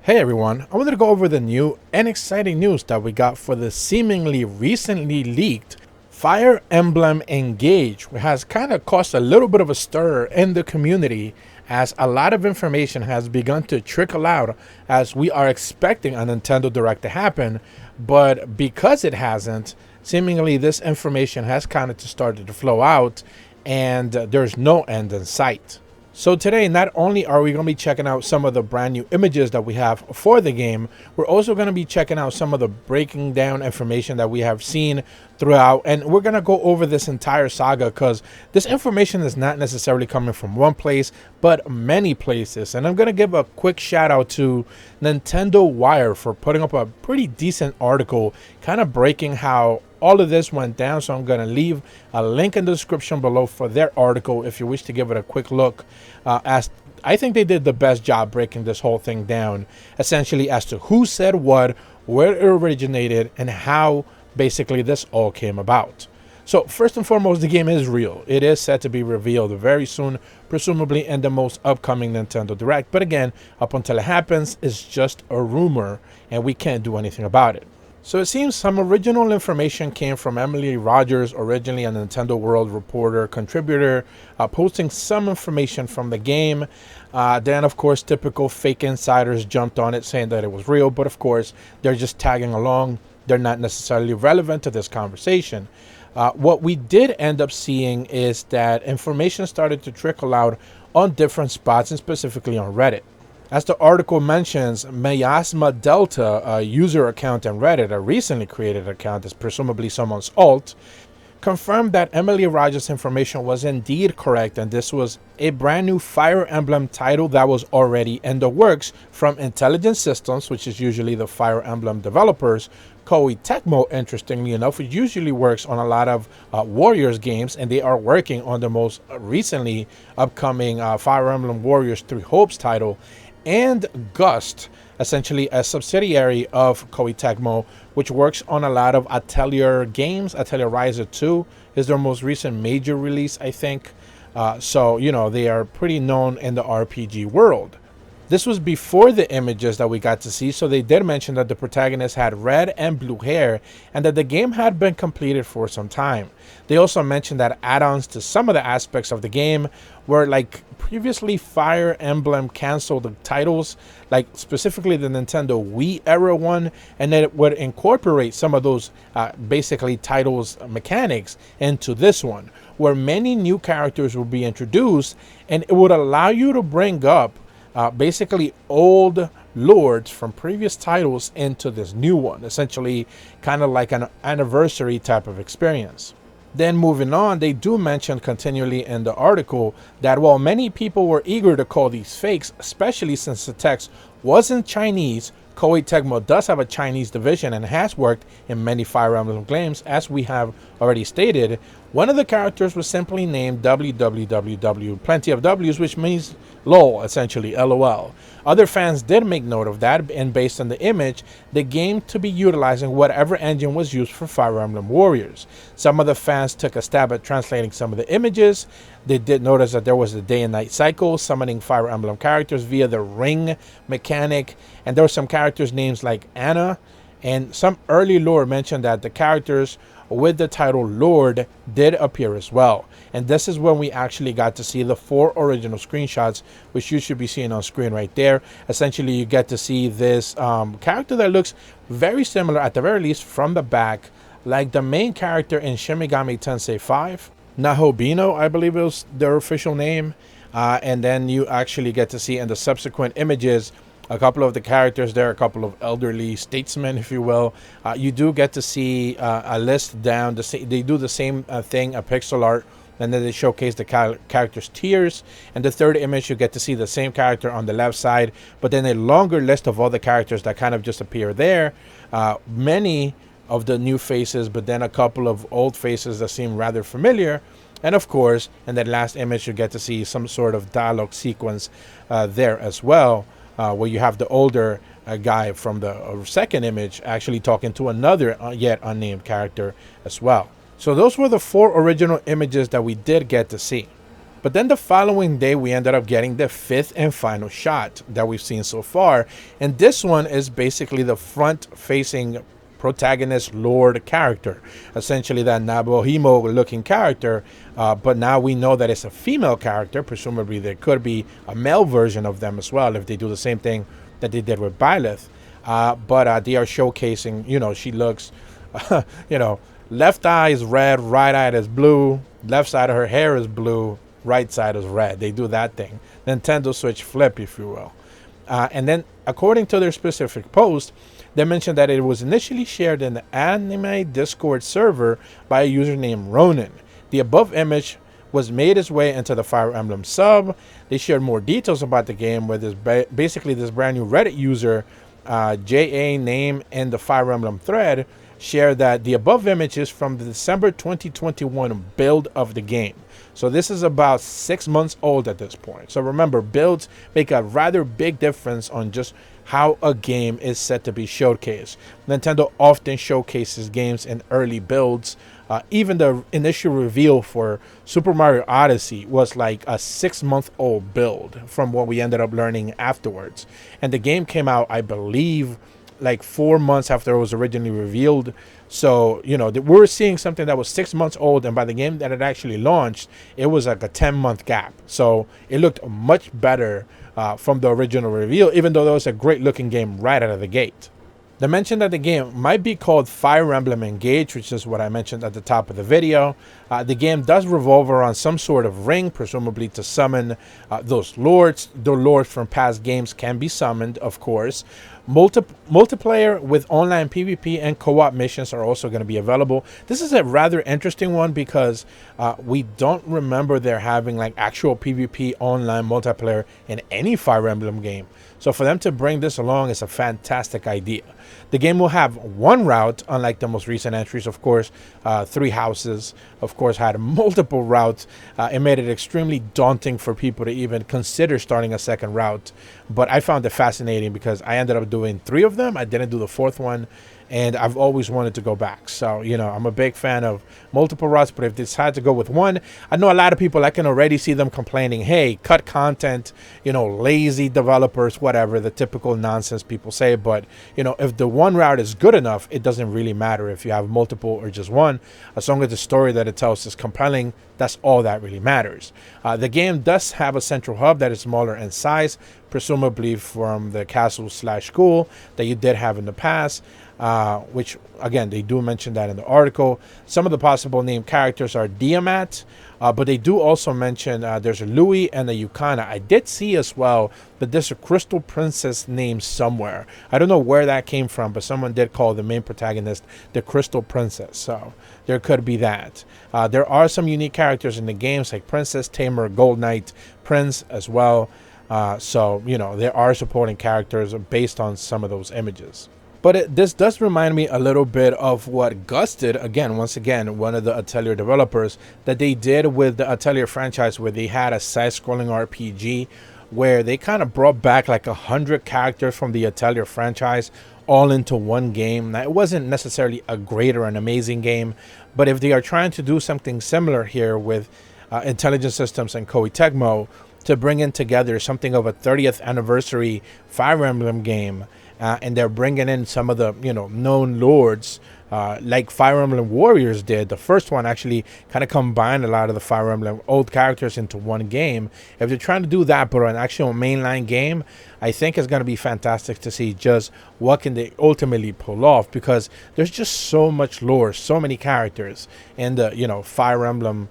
Hey everyone, I wanted to go over the new and exciting news that we got for the seemingly recently leaked Fire Emblem Engage, which has kind of caused a little bit of a stir in the community as a lot of information has begun to trickle out as we are expecting a Nintendo Direct to happen, but because it hasn't, seemingly this information has kind of started to flow out and there's no end in sight. So today, not only are we going to be checking out some of the brand new images that we have for the game, we're also going to be checking out some of the breaking down information that we have seen throughout. And we're going to go over this entire saga because this information is not necessarily coming from one place, but many places. And I'm going to give a quick shout out to Nintendo Wire for putting up a pretty decent article, kind of breaking how all of this went down. So I'm going to leave a link in the description below for their article if you wish to give it a quick look, as I think they did the best job breaking this whole thing down, essentially as to who said what, where it originated, and how basically this all came about. So first and foremost, the game is real. It is set to be revealed very soon, presumably in the most upcoming Nintendo Direct. But again, up until it happens, it's just a rumor and we can't do anything about it. So it seems some original information came from Emily Rogers, originally a Nintendo World reporter, contributor, posting some information from the game. Then, of course, typical fake insiders jumped on it saying that it was real. But, of course, they're just tagging along. They're not necessarily relevant to this conversation. What we did end up seeing is that information started to trickle out on different spots, and specifically on Reddit. As the article mentions, Miasma Delta, a user account on Reddit, a recently created account, is presumably someone's alt, confirmed that Emily Rogers' information was indeed correct, and this was a brand new Fire Emblem title that was already in the works from Intelligent Systems, which is usually the Fire Emblem developers. Koei Tecmo, interestingly enough, which usually works on a lot of Warriors games, and they are working on the most recently upcoming Fire Emblem Warriors 3 Hopes title. And Gust, essentially a subsidiary of Koei Tecmo, which works on a lot of Atelier games. Atelier Riser 2 is their most recent major release, I think. So, you know, they are pretty known in the RPG world. This was before the images that we got to see, so they did mention that the protagonist had red and blue hair and that the game had been completed for some time. They also mentioned that add-ons to some of the aspects of the game were like previously Fire Emblem canceled titles, like specifically the Nintendo Wii era one, and that it would incorporate some of those basically titles mechanics into this one, where many new characters will be introduced, and it would allow you to bring up basically old lords from previous titles into this new one, essentially kind of like an anniversary type of experience. Then moving on, they do mention continually in the article that while many people were eager to call these fakes, especially since the text wasn't Chinese, Koei Tecmo does have a Chinese division and has worked in many Fire Emblem games, as we have already stated. One of the characters was simply named WWWW, plenty of W's, which means LOL, essentially, LOL. Other fans did make note of that, and based on the image, the game to be utilizing whatever engine was used for Fire Emblem Warriors. Some of the fans took a stab at translating some of the images. They did notice that there was a day and night cycle, summoning Fire Emblem characters via the ring mechanic, and there were some characters names like Anna, and some early lore mentioned that the characters with the title Lord did appear as well. And this is when we actually got to see the 4 original screenshots, which you should be seeing on screen right there. Essentially, you get to see this character that looks very similar, at the very least from the back, like the main character in Shin Megami Tensei 5. Nahobino, I believe, was their official name. And then you actually get to see in the subsequent images a couple of the characters there, a couple of elderly statesmen, if you will. You do get to see a list down. They do the same thing, a pixel art, and then they showcase the characters' tiers. And the third image, you get to see the same character on the left side, but then a longer list of all the characters that kind of just appear there. Many of the new faces, but then a couple of old faces that seem rather familiar. And of course, in that last image, you get to see some sort of dialogue sequence there as well. Where you have the older guy from the second image actually talking to another yet unnamed character as well. So those were the 4 original images that we did get to see. But then the following day, we ended up getting the fifth and final shot that we've seen so far. And this one is basically the front-facing protagonist Lord character, essentially that Nabohimo looking character, but now we know that it's a female character. Presumably there could be a male version of them as well if they do the same thing that they did with Byleth, but they are showcasing, you know, she looks you know, left eye is red, right eye is blue, left side of her hair is blue, right side is red. They do that thing, Nintendo Switch flip, if you will. And then according to their specific post, they mentioned that it was initially shared in the anime Discord server by a user named Ronin. The above image was made its way into the Fire Emblem sub. They shared more details about the game with this basically this brand new Reddit user, JA name in the Fire Emblem thread, shared that the above image is from the December 2021 build of the game. So this is about 6 months old at this point. So remember, builds make a rather big difference on just how a game is set to be showcased. Nintendo often showcases games in early builds. Even the initial reveal for Super Mario Odyssey was like a 6-month-old build from what we ended up learning afterwards. And the game came out, I believe, like 4 months after it was originally revealed. So, you know, we're seeing something that was 6 months old, and by the game that it actually launched, it was like a 10-month gap. So it looked much better from the original reveal, even though that was a great looking game right out of the gate. They mentioned that the game might be called Fire Emblem Engage, which is what I mentioned at the top of the video. The game does revolve around some sort of ring, presumably to summon those lords. The lords from past games can be summoned, of course. Multiplayer with online PvP and co-op missions are also going to be available. This is a rather interesting one because we don't remember there having like actual PvP online multiplayer in any Fire Emblem game. So for them to bring this along is a fantastic idea. The game will have one route, unlike the most recent entries, of course. 3 houses, of course, had multiple routes. It made it extremely daunting for people to even consider starting a second route. But I found it fascinating because I ended up doing 3 of them. I didn't do the 4th one. And I've always wanted to go back. So, you know, I'm a big fan of multiple routes, but if they decide to go with one, I know a lot of people, I can already see them complaining, hey, cut content, you know, lazy developers, whatever, the typical nonsense people say. But, you know, if the one route is good enough, it doesn't really matter if you have multiple or just one. As long as the story that it tells is compelling, that's all that really matters. The game does have a central hub that is smaller in size, presumably from the castle/school that you did have in the past. Which, again, they do mention that in the article. Some of the possible named characters are Diamat, but they do also mention there's a Louis and a Yukana. I did see as well that there's a Crystal Princess name somewhere. I don't know where that came from, but someone did call the main protagonist the Crystal Princess, so there could be that. There are some unique characters in the games like Princess, Tamer, Gold Knight, Prince as well. So, you know, there are supporting characters based on some of those images. But this does remind me a little bit of what Gus did, again, once again, one of the Atelier developers, that they did with the Atelier franchise, where they had a side-scrolling RPG where they kind of brought back like 100 characters from the Atelier franchise all into one game. Now, it wasn't necessarily a great or an amazing game, but if they are trying to do something similar here with Intelligent Systems and Koei Tecmo to bring in together something of a 30th anniversary Fire Emblem game, and they're bringing in some of the, you know, known lords, like Fire Emblem Warriors did. The first one actually kind of combined a lot of the Fire Emblem old characters into one game. If they're trying to do that, but an actual mainline game, I think it's going to be fantastic to see just what can they ultimately pull off, because there's just so much lore, so many characters in the, you know, Fire Emblem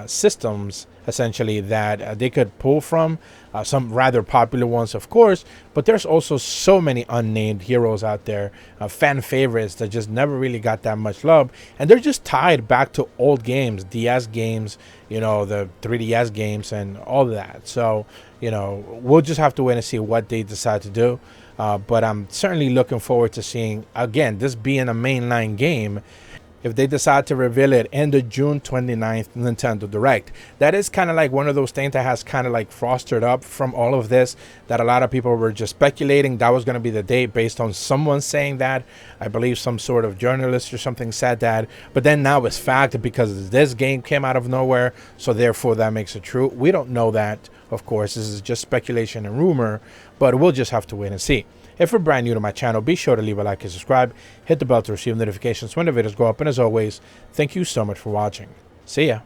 systems, essentially, that they could pull from. Some rather popular ones, of course, but there's also so many unnamed heroes out there, fan favorites that just never really got that much love, and they're just tied back to old games, DS games, you know, the 3DS games and all of that. So, you know, we'll just have to wait and see what they decide to do, but I'm certainly looking forward to seeing, again, this being a mainline game. if they decide to reveal it in the June 29th Nintendo Direct. That is kind of like one of those things that has kind of like frosted up from all of this, that a lot of people were just speculating that was going to be the date based on someone saying that. I believe some sort of journalist or something said that, but then now it's fact because this game came out of nowhere, so therefore that makes it true. We don't know that, of course. This is just speculation and rumor, but we'll just have to wait and see. If you're brand new to my channel, be sure to leave a like and subscribe. Hit the bell to receive notifications when the videos go up. And as always, thank you so much for watching. See ya.